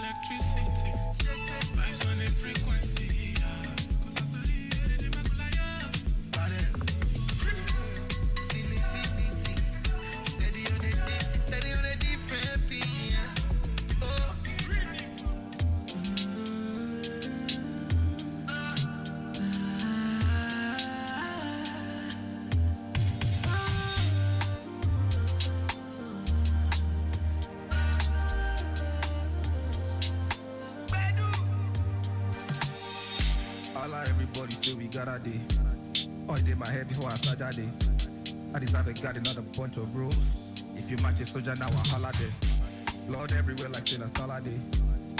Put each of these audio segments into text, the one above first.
electricity. Vibes on a frequency. Cause I tell you, the Makulaya. Steady on a different beat. Oh. Everybody say we got a day. Oh, it in my head before I start that day. I deserve a got another bunch of rules. If you match a soldier, now a holiday. Lord everywhere like saying a salad day.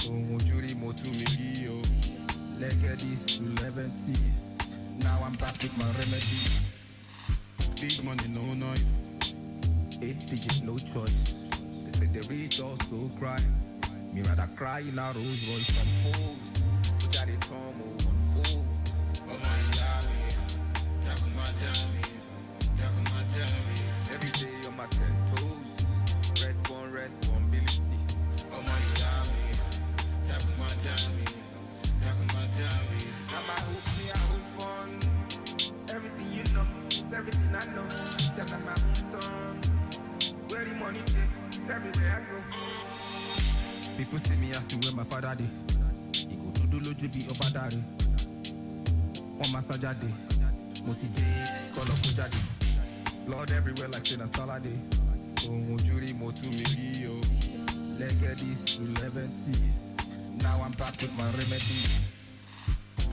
Oh, jury mo to me, yo. Let's get these to 11s. Now I'm back with my remedies. Big money, no noise. 8 digits, no choice. They say the rich also cry. Me rather cry in a Rolls Royce compose. We got it home, unfold. Oh my Yami, every day on my 10 toes. Responsibility. Oh my Yami, now my hoop, me I hoop on. Everything you know, it's everything I know. Step on my hometown. Where the money day, it's everywhere I go. People see me as to where my father day. He go to do loju be over there. On my sajade, motivate, call up Kujade. Lord everywhere like saying a salad day. Oh, jury mo to me, yo. Let's get these to 11s. Now I'm back with my remedies.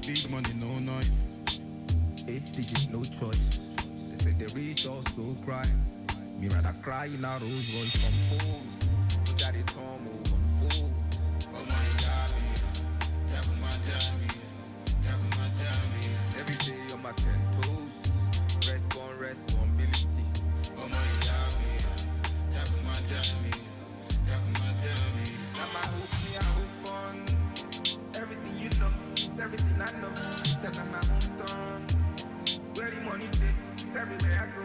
Big money, no noise. 8 digits, no choice. They say the rich also cry. Me rather cry in a Rolls Royce compose. We got it home, unfold. Oh my God, every day on my 10 toes. Responsibility. Oh my God, now my hoop, me I hoop on. Everything you know, it's everything I know. Step on my hometown. Where the money day, it's everywhere I go.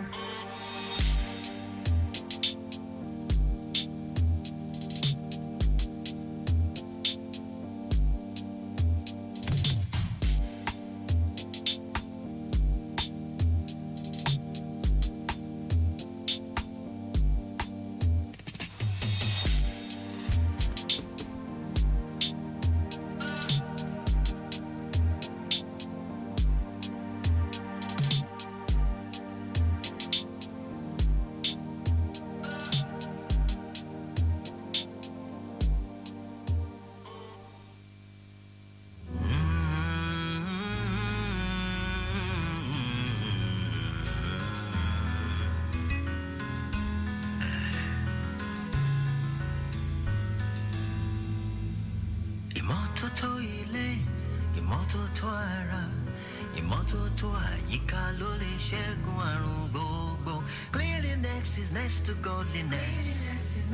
Cleanliness is next to godliness.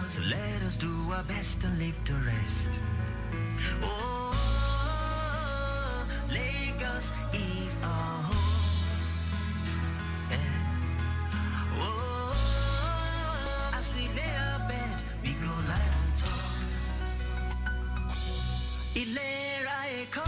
So let us do our best and leave the rest. Oh, Lagos is our home. Yeah. Oh, as we lay our bed, we go lie on top. ILERA EKO.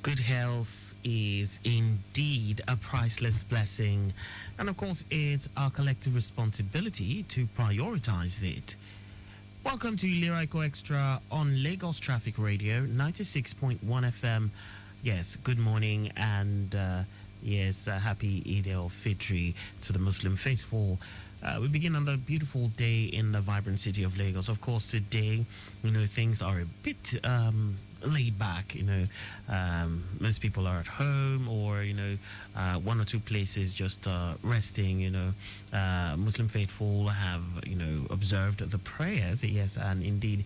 Good health is indeed a priceless blessing, and of course, it's our collective responsibility to prioritize it. Welcome to ILERA EKO Extra on Lagos Traffic Radio 96.1 FM. Yes, good morning, and happy Eid al-Fitr to the Muslim faithful. We begin on the beautiful day in the vibrant city of Lagos. Of course, today, things are a bit laid back. Most people are at home, or one or two places just resting. Muslim faithful have observed the prayers. Yes, and indeed,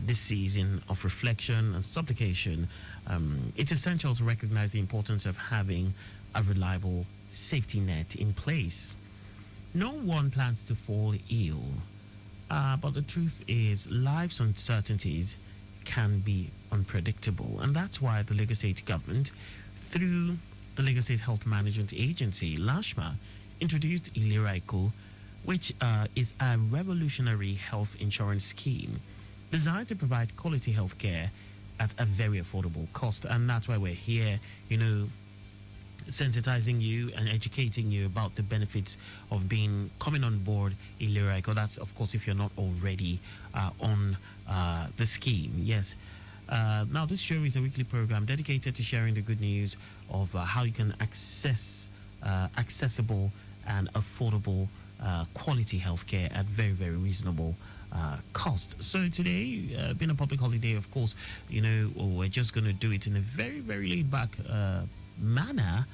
this season of reflection and supplication, it's essential to recognize the importance of having a reliable safety net in place. No one plans to fall ill, but the truth is life's uncertainties can be unpredictable, and that's why the Lagos State government, through the Lagos State Health Management Agency, LASHMA, introduced ILERA EKO, which is a revolutionary health insurance scheme designed to provide quality health care at a very affordable cost. And that's why we're here, sensitizing you and educating you about the benefits of coming on board ILERA EKO. That's, of course, if you're not already on the scheme. Yes. Now, this show is a weekly program dedicated to sharing the good news of how you can access accessible and affordable quality healthcare at very, very reasonable cost. So today, being a public holiday, of course, we're just going to do it in a very, very laid back manner,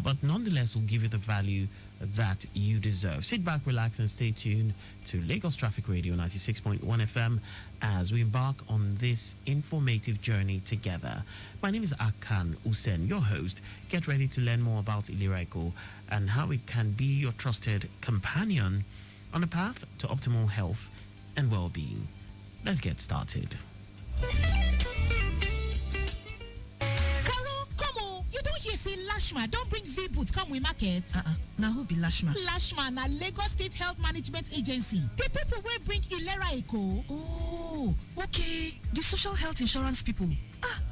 but nonetheless will give you the value that you deserve. Sit back, relax, and stay tuned to Lagos Traffic Radio 96.1 FM as we embark on this informative journey together. My name is Akan Usen, your host. Get ready to learn more about ILERA EKO and how it can be your trusted companion on the path to optimal health and well-being. Let's get started. You say Lashma don't bring V-Boot come with market. Now who be Lashma? Lashma na Lagos State Health Management Agency. The people will bring ILERA EKO. Oh, okay. The social health insurance people.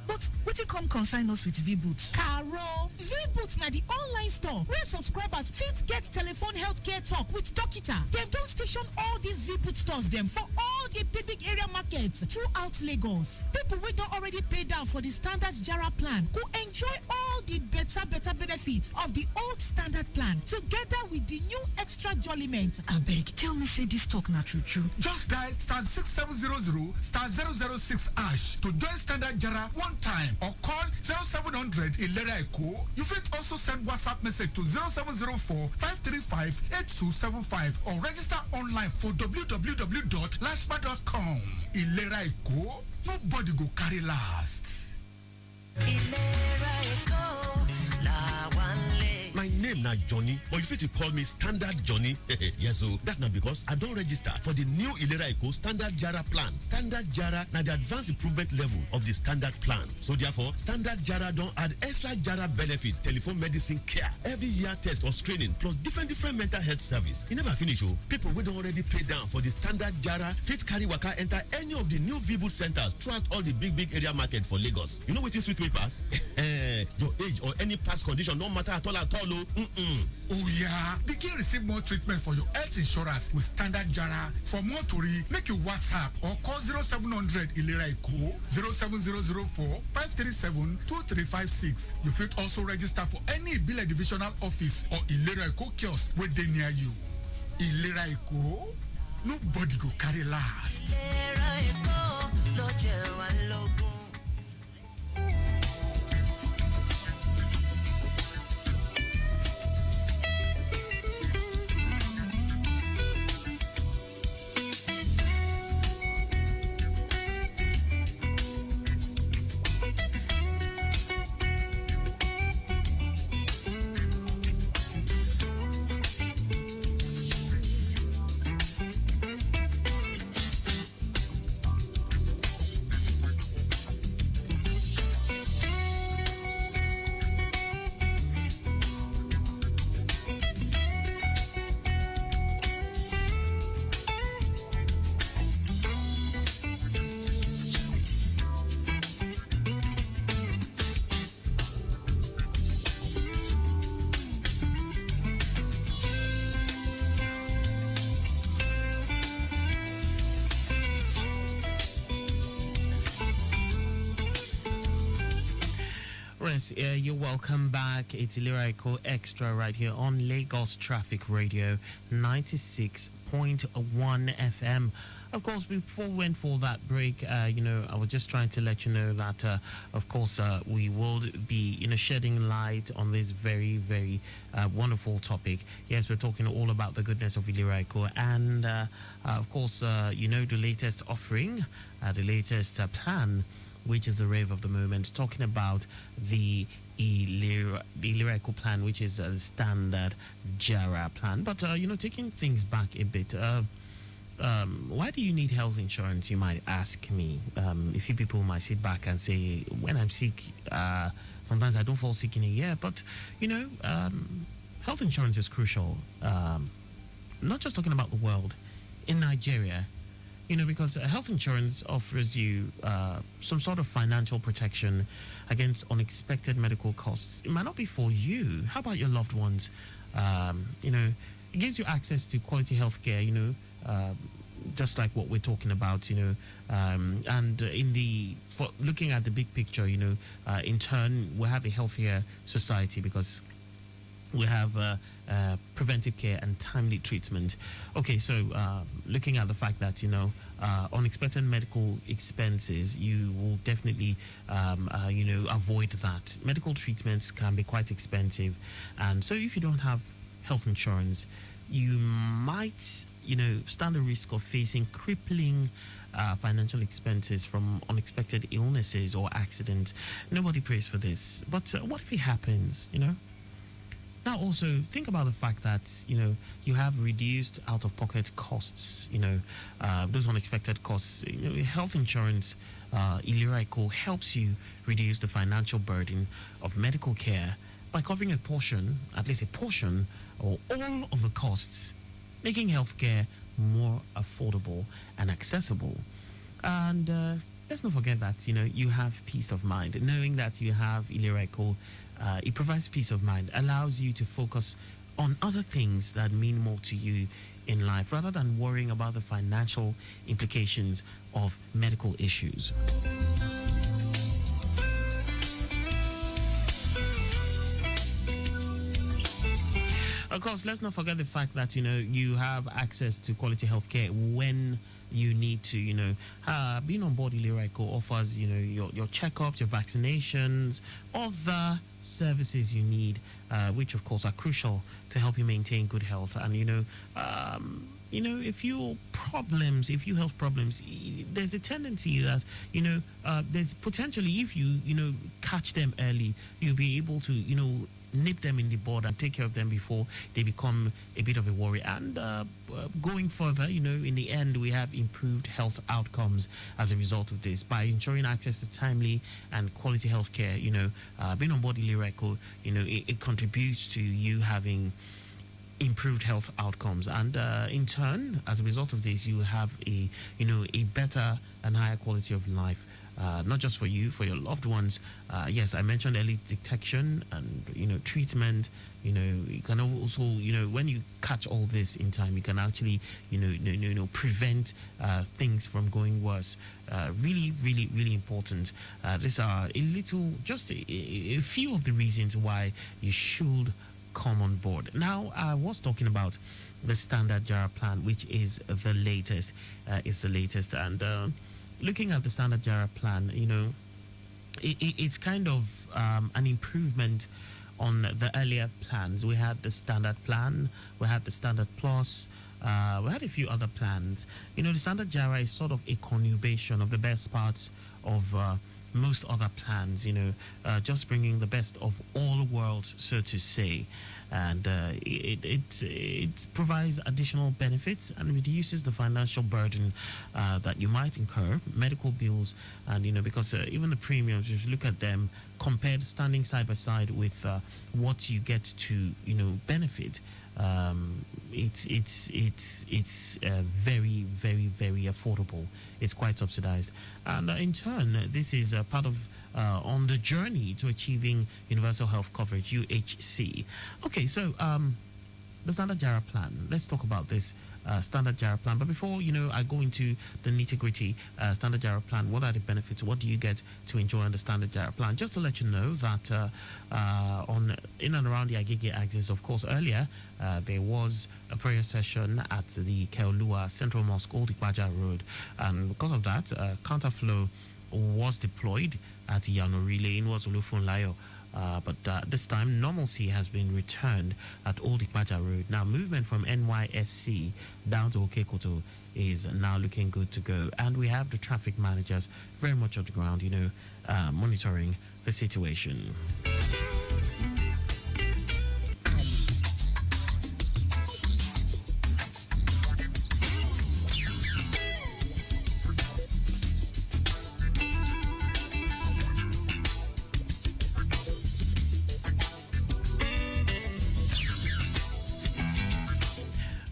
But what you come consign us with V-Boot? Caro, V-Boot na the online store where subscribers fit get telephone healthcare talk with Dokita. Them don't station all these V-Boot stores them for all the big area markets throughout Lagos. People we don't already pay down for the standard Jara plan who enjoy all the better benefits of the old standard plan together with the new extra jolliment. I beg, tell me say this talk not true. Just dial *6700 *006 # to join standard Jara one time, or call 0700 ILERA EKO. You fit also send WhatsApp message to 0704 535 8275 or register online for www.lashma.com. ILERA EKO, nobody go carry last. ILERA EKO, la one leg. My name na Johnny, but you fit to call me Standard Johnny. Yes, so that na because I don't register for the new ILERA EKO Standard Jara plan. Standard Jara na the advanced improvement level of the standard plan. So therefore, Standard Jara don't add extra Jara benefits, telephone medicine care, every year test or screening, plus different mental health service. You never finish, people we don't already pay down for the Standard Jara fit carry waka enter any of the new V-Boot centers throughout all the big area market for Lagos. You know what is sweet me pass? Your age or any past condition, no matter at all. Oh yeah, begin receive more treatment for your health insurance with Standard Jara. For more tori, make you WhatsApp or call 0700 ILERA EKO 07004 537 2356. You fit also register for any Bile Divisional Office or ILERA EKO kiosk where they near you. ILERA EKO, nobody go carry last. ILERA EKO, loje wa logo. Yes, you're welcome back. It's ILERA EKO Extra right here on Lagos Traffic Radio 96.1 FM. Of course, before we went for that break, I was just trying to let you know that, of course, we will be, shedding light on this very, very wonderful topic. Yes, we're talking all about the goodness of ILERA EKO and, of course, the latest offering, the latest plan, which is the rave of the moment, talking about the ILERA EKO plan, which is a standard JARA plan. But, taking things back a bit, why do you need health insurance, you might ask me. A few people might sit back and say, when I'm sick, sometimes I don't fall sick in a year. But, health insurance is crucial. Not just talking about the world, in Nigeria, because health insurance offers you some sort of financial protection against unexpected medical costs. It might not be for you. How about your loved ones? It gives you access to quality health care, just like what we're talking about, and for looking at the big picture, in turn, we'll have a healthier society because we have preventive care and timely treatment. Okay, so looking at the fact that, unexpected medical expenses, you will definitely, avoid that. Medical treatments can be quite expensive. And so if you don't have health insurance, you might, stand the risk of facing crippling financial expenses from unexpected illnesses or accidents. Nobody prays for this. But what if it happens, Now, also, think about the fact that, you have reduced out-of-pocket costs, those unexpected costs. Health insurance, ILERA EKO, helps you reduce the financial burden of medical care by covering a portion, at least a portion, or all of the costs, making healthcare more affordable and accessible. And let's not forget that, you have peace of mind. Knowing that you have ILERA EKO, it provides peace of mind, allows you to focus on other things that mean more to you in life rather than worrying about the financial implications of medical issues. Of course, let's not forget the fact that, you have access to quality healthcare when you need to, being on board ILERA EKO offers, your checkups, your vaccinations, other services you need, which of course are crucial to help you maintain good health. And, if you health problems, there's a tendency that, there's potentially, if you, catch them early, you'll be able to, nip them in the bud and take care of them before they become a bit of a worry. And going further, in the end, we have improved health outcomes as a result of this by ensuring access to timely and quality health care. Being on board ILERA EKO, it contributes to you having improved health outcomes, and in turn, as a result of this, you have a better and higher quality of life. Not just for you, for your loved ones. Yes, I mentioned early detection and, treatment. You can also, when you catch all this in time, you can actually, prevent things from going worse. Really, really, really important. These are just a few of the reasons why you should come on board. Now, I was talking about the standard JARA plan, which is the latest. And looking at the standard JARA plan, it's kind of an improvement on the earlier plans. We had the standard plan, we had the standard plus, we had a few other plans. The standard JARA is sort of a conurbation of the best parts of most other plans, just bringing the best of all worlds, so to say. And it provides additional benefits and reduces the financial burden that you might incur, medical bills, and because even the premiums, if you look at them compared, standing side by side with what you get to benefit, it's very, very, very affordable. It's quite subsidized, and in turn, this is part of on the journey to achieving universal health coverage, UHC. Okay, so the Standard Jara plan. Let's talk about this Standard Jara plan. But before, I go into the nitty-gritty Standard Jara plan, what are the benefits? What do you get to enjoy on the Standard Jara plan? Just to let you know that in and around the Agege axis, of course, earlier there was a prayer session at the Keolua Central Mosque, Old Ikpaja Road. And because of that, counterflow was deployed at Yanorile in Wazulufunlayo. But this time, normalcy has been returned at Old Ikpaja Road. Now, movement from NYSC down to Okekoto is now looking good to go. And we have the traffic managers very much on the ground, monitoring the situation.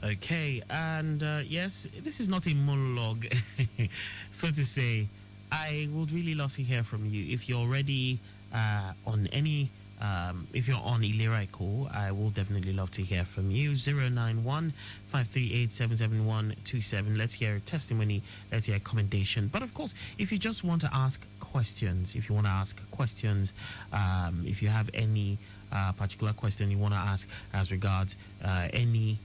Okay, and yes, this is not a monologue, so to say. I would really love to hear from you. If you're already on any, if you're on ILERA EKO, I will definitely love to hear from you. 091-538-77127. Let's hear a testimony. Let's hear a commendation. But of course, if you just want to ask questions, if you have any particular question you want to ask as regards any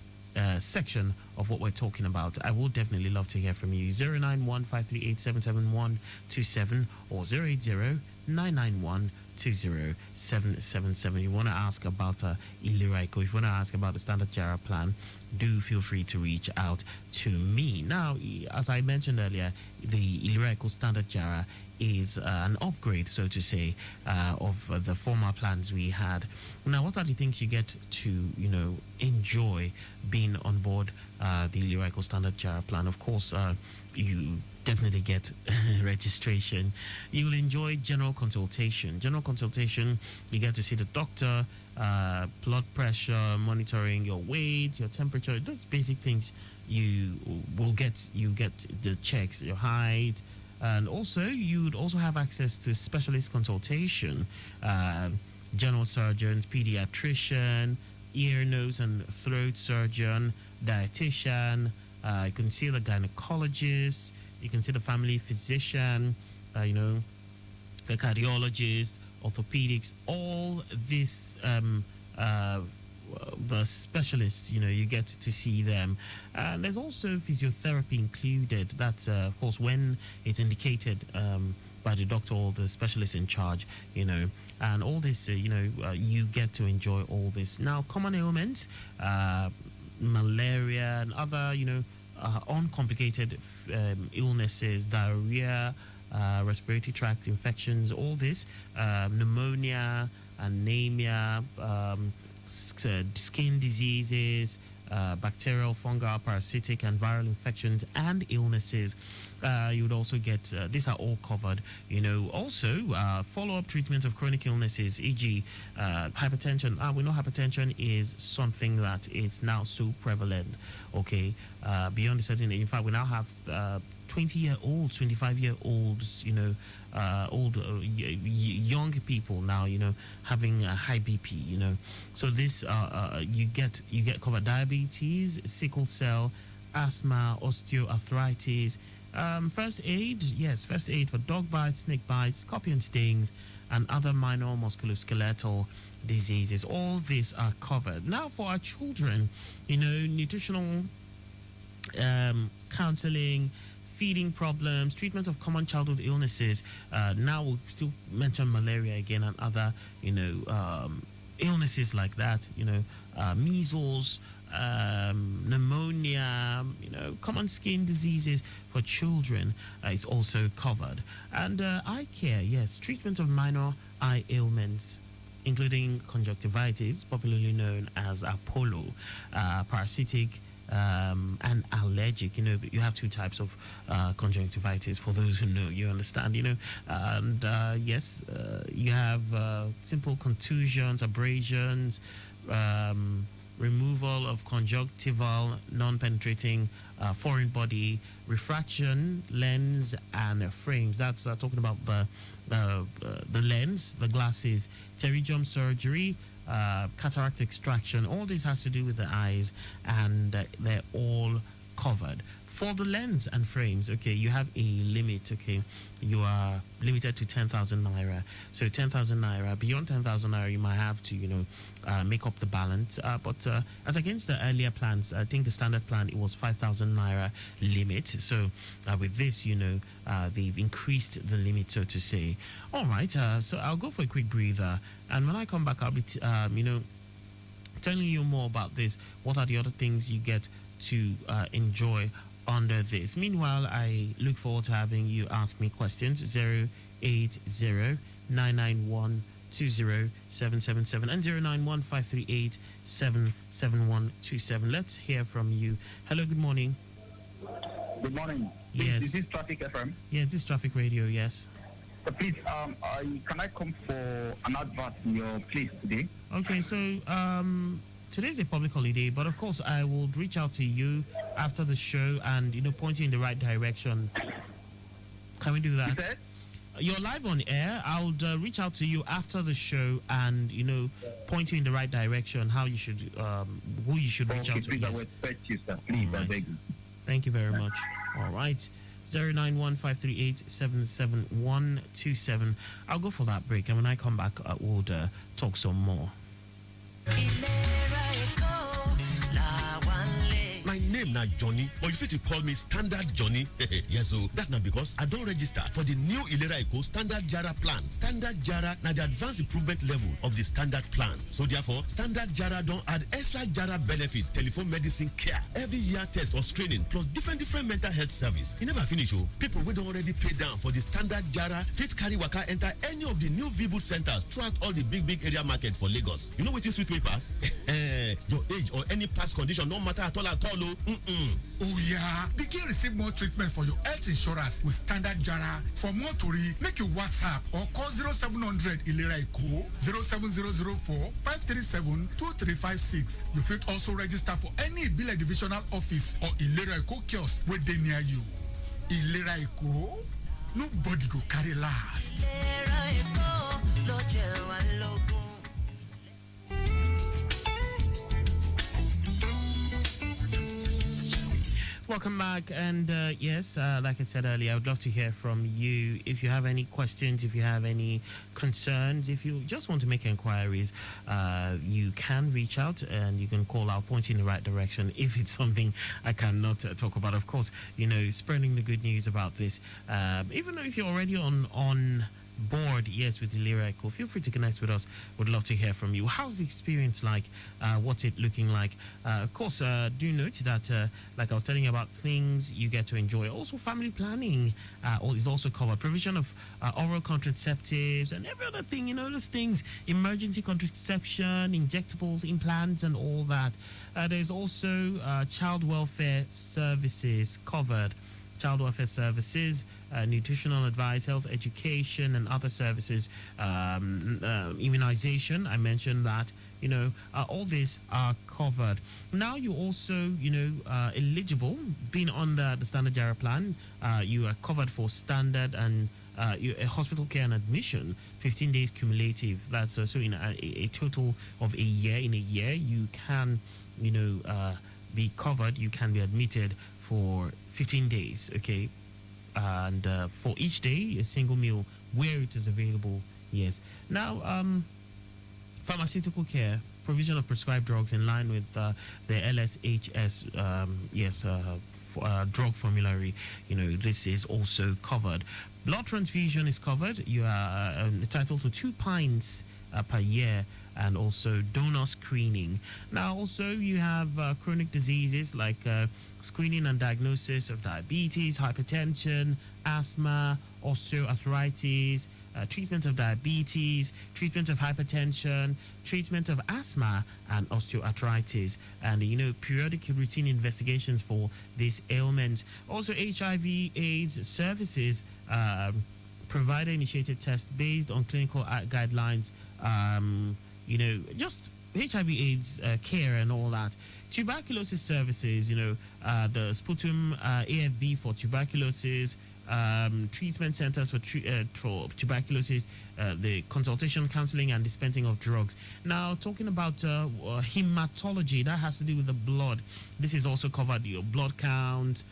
section of what we're talking about, I would definitely love to hear from you. 091-538-77127 or 080-991-20777. You want to ask about ILERA EKO, if you want to ask about the Standard Jara plan, do feel free to reach out to me. Now, as I mentioned earlier, the ILERA EKO Standard Jara is an upgrade, so to say, of the former plans we had. Now, what are the things you get to, enjoy being on board the ILERA EKO Standard Jara plan? Of course, you definitely get registration. You will enjoy general consultation. General consultation, you get to see the doctor, blood pressure, monitoring your weight, your temperature, those basic things you will get. You get the checks, your height, and also you would also have access to specialist consultation, general surgeons, pediatrician, ear, nose, and throat surgeon, dietitian. You can see the gynecologist. You can see the family physician. The cardiologist, orthopedics. All this. The specialists, you get to see them. And there's also physiotherapy included. That's, of course, when it's indicated by the doctor or the specialist in charge, and all this, you get to enjoy all this. Now, common ailments, malaria and other, uncomplicated illnesses, diarrhea, respiratory tract infections, all this, pneumonia, anemia, skin diseases, bacterial, fungal, parasitic, and viral infections and illnesses. You would also get, these are all covered. Also follow-up treatment of chronic illnesses, e.g. Hypertension. We know hypertension is something that is now so prevalent, okay, beyond a certain age. In fact, we now have 20-year-olds, 25-year-olds, young people now, having a high BP, So this, you get covered: diabetes, sickle cell, asthma, osteoarthritis, first aid, yes, first aid for dog bites, snake bites, scorpion stings, and other minor musculoskeletal diseases. All these are covered. Now, for our children, nutritional counseling, feeding problems, treatment of common childhood illnesses. Now we'll still mention malaria again and other, illnesses like that. Measles, pneumonia, common skin diseases for children. It's also covered. And eye care, yes, treatment of minor eye ailments, including conjunctivitis, popularly known as Apollo, parasitic, and allergic. You have two types of conjunctivitis, for those who know, you understand, and yes, you have simple contusions, abrasions, removal of conjunctival non-penetrating foreign body, refraction, lens, and frames. That's talking about the lens, the glasses, pterygium surgery, cataract extraction. All this has to do with the eyes, and they're all covered. For the lens and frames, okay, you have a limit, okay. You are limited to 10,000 naira. So 10,000 naira, beyond 10,000 naira, you might have to, make up the balance. But as against the earlier plans, I think the standard plan, it was 5,000 naira limit. So with this, they've increased the limit, so to say. All right, so I'll go for a quick breather. And when I come back, I'll be, telling you more about this. What are the other things you get to enjoy under this? Meanwhile, I look forward to having you ask me questions. 080-991-20777 and 091-538-77127. Let's hear from you. Hello, good morning. Good morning. Yes. Is this Traffic FM? Yes, this is Traffic Radio, yes. So please, can I come for an advert in your place today? Okay, so today's a public holiday, but of course I will reach out to you after the show and point you in the right direction. Can we do that? You said? You're live on air. I'll reach out to you after the show and point you in the right direction. How you should, who you should reach out to. Please, I will expect you, sir. Please, I beg you. Thank you very much. All right. 091-538-77127. I'll go for that break, and when I come back, we'll talk some more. My name na Johnny, but you fit to call me Standard Johnny. Yes, so that na because I don't register for the new ILERA EKO Standard Jara plan. Standard Jara na the advanced improvement level of the standard plan. So therefore, Standard Jara don't add extra Jara benefits, telephone medicine care, every year test or screening, plus different mental health service. You never finish, oh. People we don't already pay down for the Standard Jara fit carry waka enter any of the new V-Boot centers throughout all the big area market for Lagos. You know what is sweet me pass? Your age or any past condition, no matter at all. Oh yeah, begin receive more treatment for your health insurance with Standard Jara. For more tori, make you WhatsApp or call 0700 ILERA EKO 07004 537 2356. You fit also register for any Ibile divisional office or ILERA EKO kiosk where they near you. ILERA EKO, nobody go carry last. ILERA EKO, Welcome back, and yes, like I said earlier, I would love to hear from you. If you have any questions, if you have any concerns, if you just want to make inquiries, you can reach out and you can call out, point in the right direction. If it's something I cannot talk about, of course, spreading the good news about this. Even though if you're already on board, yes, with ILERA EKO, feel free to connect with us. Would love to hear from you. How's the experience like? What's it looking like? Of course, do note that, like I was telling you about things you get to enjoy. Also, family planning is also covered. Provision of oral contraceptives and every other thing, those things, emergency contraception, injectables, implants, and all that. There's also child welfare services covered. Child welfare services, nutritional advice, health education, and other services, immunization. I mentioned that, all these are covered. Now you also, eligible, being under the Standard Jara plan, you are covered for standard and a hospital care and admission, 15 days cumulative. That's also in a total of a year. In a year, you can, be covered. You can be admitted for 15 days, okay? And for each day, a single meal where it is available, yes. Now, pharmaceutical care, provision of prescribed drugs in line with the LSHS, drug formulary, this is also covered. Blood transfusion is covered. You are entitled to 2 pints per year, and also donor screening. Now, also, you have chronic diseases like screening and diagnosis of diabetes, hypertension, asthma, osteoarthritis, treatment of diabetes, treatment of hypertension, treatment of asthma and osteoarthritis, and periodic routine investigations for these ailments. Also, HIV/AIDS services, provider-initiated tests based on clinical guidelines. Just HIV/AIDS care and all that. Tuberculosis services, the sputum AFB for tuberculosis, treatment centers for tuberculosis, the consultation, counseling, and dispensing of drugs. Now, talking about hematology, that has to do with the blood. This is also covered your blood count,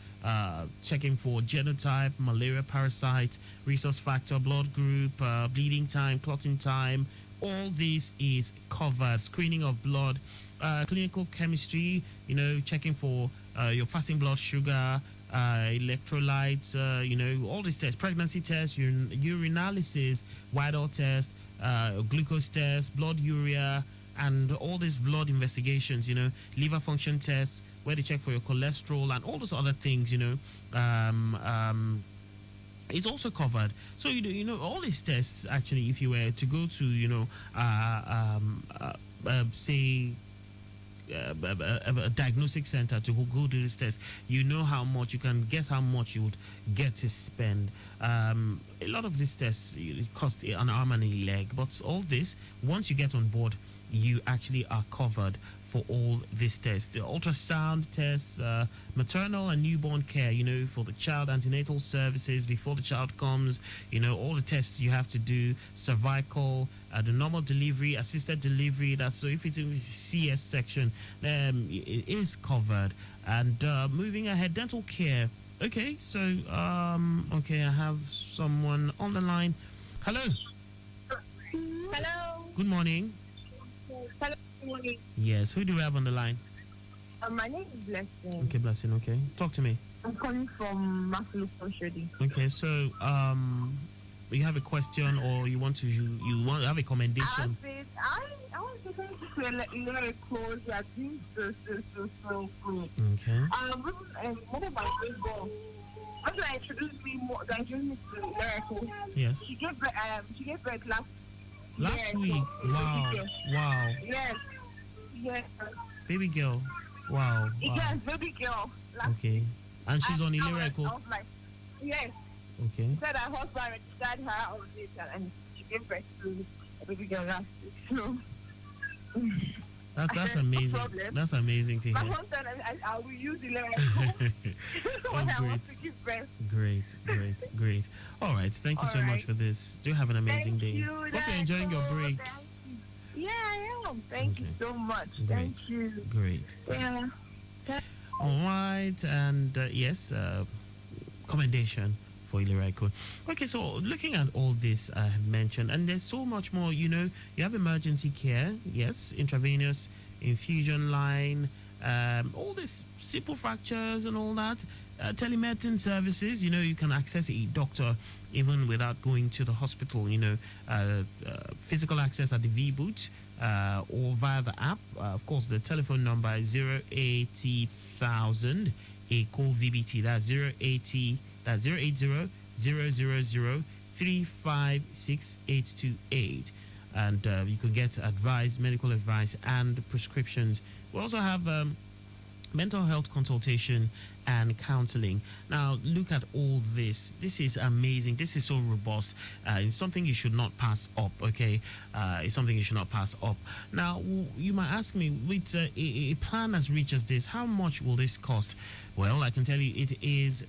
checking for genotype, malaria parasites, resource factor, blood group, bleeding time, clotting time. All this is covered. Screening of blood, clinical chemistry, checking for your fasting blood sugar, electrolytes, all these tests, pregnancy tests, urinalysis, vital test, glucose test, blood urea, and all these blood investigations, liver function tests, where they check for your cholesterol and all those other things, it's also covered. So all these tests actually, if you were to go to say a diagnostic center to go do this test, how much you can guess how much you would get to spend. A lot of these tests cost an arm and a leg, but all this, once you get on board, you actually are covered for all these tests. The ultrasound tests, maternal and newborn care, for the child, antenatal services before the child comes, all the tests you have to do, cervical, the normal delivery, assisted delivery. That's so if it's in the CS section, it is covered. And moving ahead, dental care. Okay, so okay, I have someone on the line. Hello. Hello. Good morning. Hello. Good morning. Yes, who do we have on the line? My name is Blessing. Okay, Blessing. Okay, talk to me. I'm calling from Masulu Shodi. Okay, so you have a question, or you want to have a commendation? I want to thank you for ILERA EKO. You are doing so good. Okay. One of my great girls, after I introduced me to ILERA EKO, Yes. she gave birth Last week. Wow. Yes. Baby girl. Wow. Yes, baby girl. Okay. And she's on ILERA EKO? I was like, yes. Okay. She said her husband registered her on this, and she gave birth to a baby girl last week. So that's amazing. No, that's amazing to my hear. husband, I will use ILERA EKO when I want to give birth. Great. All right. Thank you so much for this. Do have an amazing day. Hope you're enjoying your break. Yeah, I am. Thank you so much. Great. Thank you. Great. Yeah. All right. And yes, commendation for ILERA EKO. Okay, so looking at all this I have mentioned, and there's so much more, you have emergency care, yes, intravenous infusion line, all these simple fractures and all that, telemedicine services, you can access a doctor even without going to the hospital, physical access at the V-Boot or via the app. Of course, the telephone number is 080,000 EKO VBT. That's 080. That's 080-000-356828. And you can get advice, medical advice, and prescriptions. We also have mental health consultation and counseling. Now, look at all this. This is amazing. This is so robust. It's something you should not pass up, okay? It's something you should not pass up. Now, you might ask me, with a plan as rich as this, how much will this cost? Well, I can tell you it is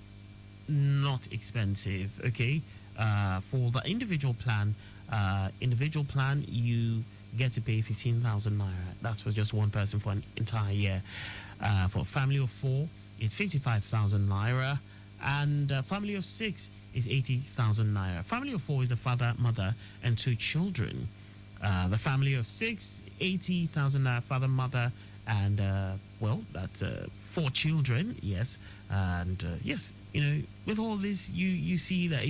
not expensive, okay? For the individual plan, you get to pay 15,000 naira. That's for just one person for an entire year. For a family of 4, it's 55,000 naira, and family of 6 is 80,000 naira. Family of 4 is the father, mother, and 2 children. The family of 6, 80,000 naira, father, mother, and that's 4 children. Yes, and yes, with all this, you see that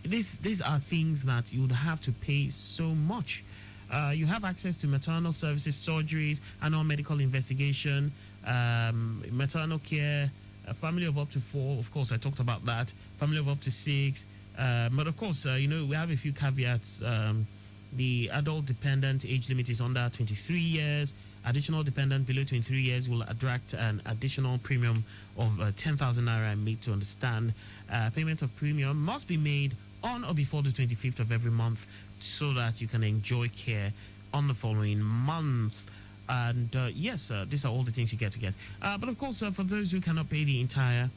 these are things that you would have to pay so much. You have access to maternal services, surgeries, annual medical investigation, maternal care, a family of up to 4. Of course, I talked about that. Family of up to 6. But of course, we have a few caveats. The adult dependent age limit is under 23 years. Additional dependent below 23 years will attract an additional premium of 10,000 naira. I'm made to understand. Payment of premium must be made on or before the 25th of every month, so that you can enjoy care on the following month. And yes, these are all the things you get to get. But of course, for those who cannot pay the entire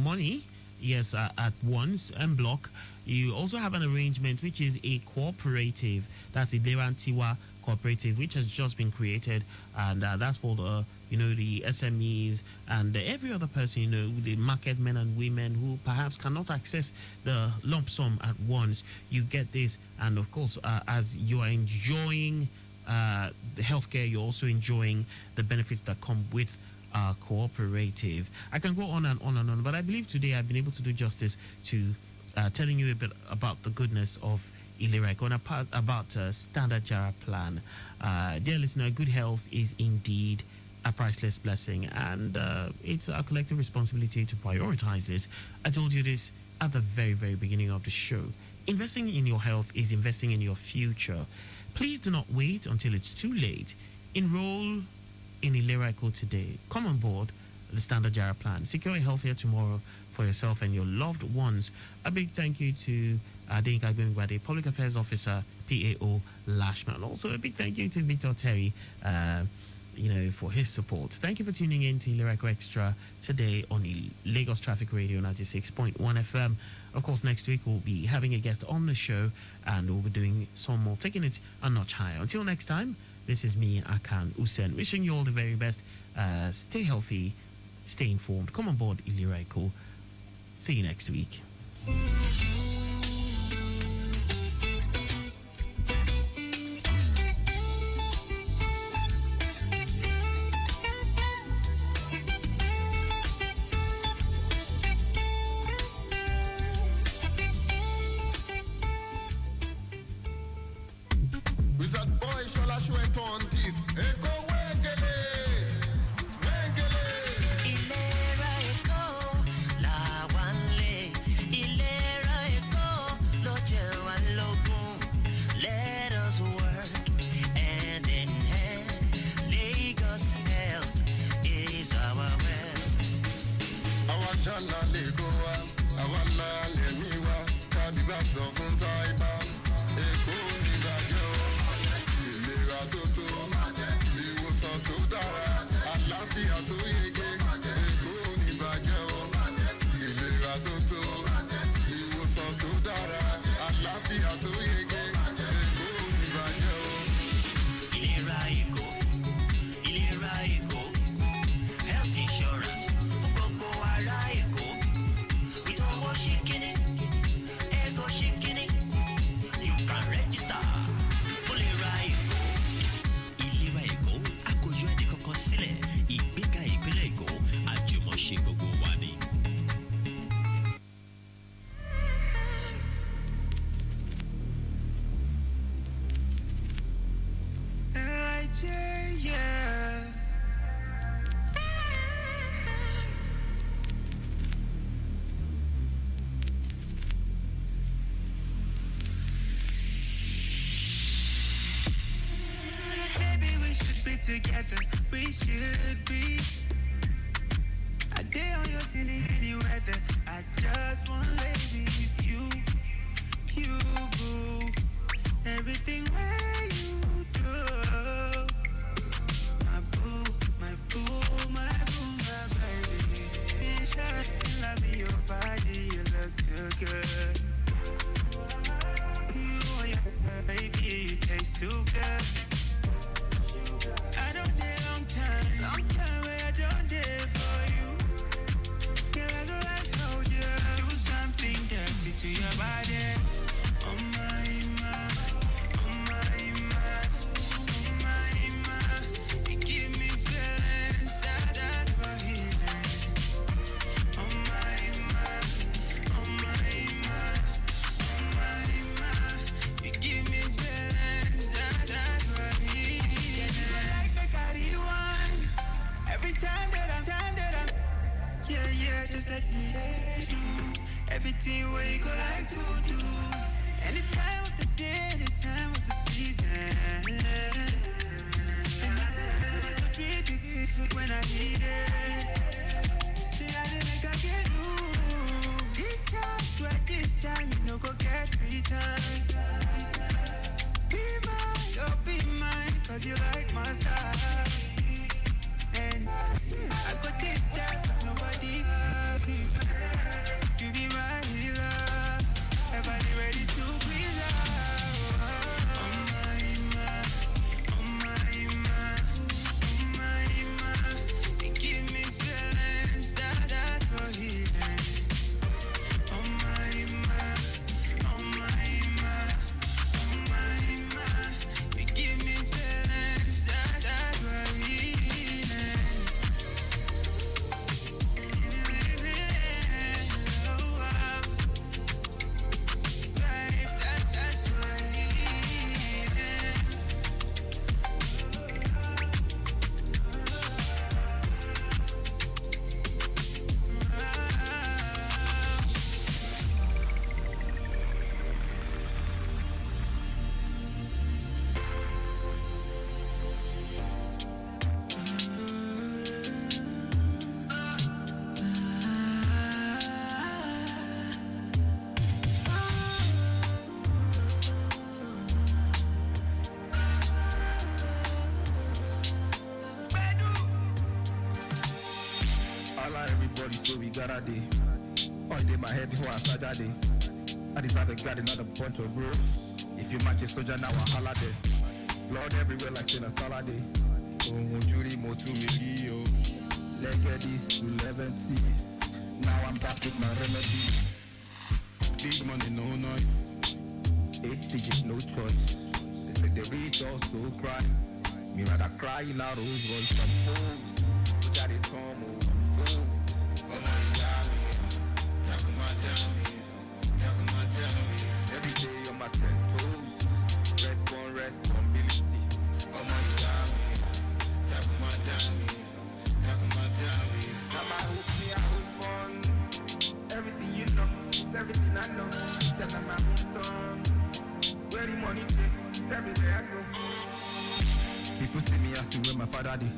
money, yes, at once and block. You also have an arrangement which is a cooperative. That's the ILERA Tiwa cooperative, which has just been created, and that's for the the SMEs and every other person, the market men and women who perhaps cannot access the lump sum at once. You get this, and of course, as you are enjoying the healthcare, you're also enjoying the benefits that come with cooperative. I can go on and on and on, but I believe today I've been able to do justice to telling you a bit about the goodness of ILERA EKO and about Standard Jara plan. Dear listener, good health is indeed a priceless blessing, and it's our collective responsibility to prioritize this. I told you this at the very, very beginning of the show. Investing in your health is investing in your future. Please do not wait until it's too late. Enroll in ILERA EKO today. Come on board the Standard Jara plan. Secure a healthier tomorrow for yourself and your loved ones. A big thank you to Adenka Gwengwade, Public Affairs Officer, PAO Lashman. Also a big thank you to Victor Terry, for his support. Thank you for tuning in to ILERA EKO Extra today on Lagos Traffic Radio 96.1 FM. Of course, next week we'll be having a guest on the show, and we'll be doing some more, taking it a notch higher. Until next time, this is me, Akan Usen, wishing you all the very best. Stay healthy, stay informed. Come on board ILERA EKO. See you next week. Wizard boy, shall I show it on this? Eko wengele, wengele. ILERA EKO la wanle, ILERA EKO lo jewa logun. Let us work hand in hand. Lagos health is our wealth. Àwa ṣàlà lè kó wa, àwa la lè mí wa, kábí bá sọ fún Táíbà. Èkó ní ìbàjẹ́ o, ìlera tó tó, ìwòsàn tó dára, àlàáfíà tó yege. Èkó ní ìbàjẹ́ o, ìlera tó tó, ìwòsàn tó dára, àlàáfíà tó yege. Èkó ní ìbàjẹ́ o. ILERA EKO, ILERA EKO, health insurance fún gbogbo ará Èkó. Ìtọ́wọ́ ṣìkìní, Èkó ṣìkìní, you can register fún ILERA EKO. ILERA EKO, a kò yọ ẹnì kankan sílẹ̀. Ìgbéga ìpínlẹ̀ Èkó, àjùmọ̀ṣe gbogbo wa ni. Yeah. Maybe we should be together. We should be. A day on your silly any weather. I just want lady with you, boo. Everything where you do. My boo, my boo, my boo, my baby. It's just loving your body. You look too good. You and your baby, you taste too good. I don't need long time where I don't dare for you. Girl, I go like hold you. Do something dirty to your body. Oh my, oh my, oh my, you give me feelings that's for healing. Oh my, oh my, oh my, you give me feelings that's for healing. Like I got you on every time that I'm yeah, just let me do everything where you go like to do. Anytime of the day, anytime of the season. And I treat you when I need it. See, I didn't make I get loose. This time, swear this time, you know go get free time. Be mine, oh be mine, cause you like my style. And I go deep down, cause nobody loves you. You wahala, everybody, so we got a day. All day my head before I start that day. I decided to got another bunch of rules. If you match a soldier, now I holla day. Lord everywhere like saying a salad day. Oh, Judy, more to me, yo. Let's get this to 11Ts. Now I'm back with my remedies. Big money, no noise. 8 digits, no choice. They say the rich also cry. Me rather cry in a Rolls Royce compose. We got it home, fool. Oh my God, every day on my 10 toes. Responsibility. Oh my God, now my hook, me I hope on. Everything you know, it's everything I know. Step on my hometown. Where the money day, it's everywhere I go. People see me as to where my father day.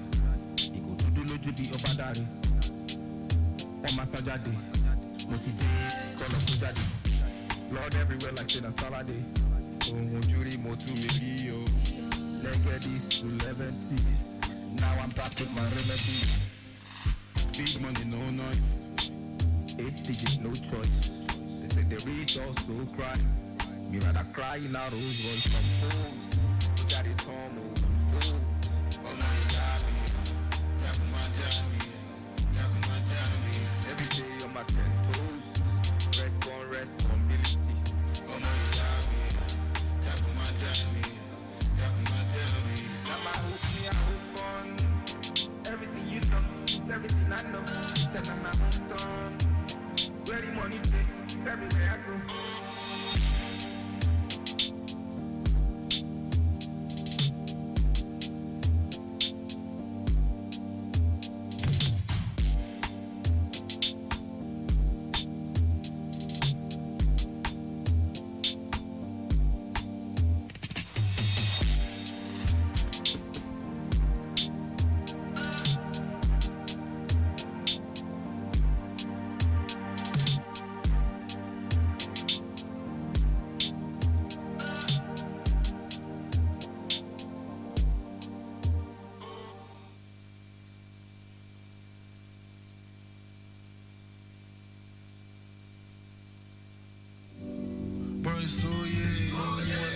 He go to do no judy over daddy. On my Saturday, motivate, call up daddy. Lord everywhere like saying a salad day. Oh, Judy, more to me, yo. Let's get this to 11Ts. Now I'm back with my remedies. Big money, no noise. 8 digits, no choice. They say the rich also cry. Me rather cry in a Rolls Royce compose. We got it home, fool. Oh my God, every day on my 10 toes. Responsibility. Oh my God, now my hook, me I hope on. Everything you know, it's everything I know. Step in my hometown. Where the money day, it's everywhere I go. Boy, so yeah. Oh, yeah.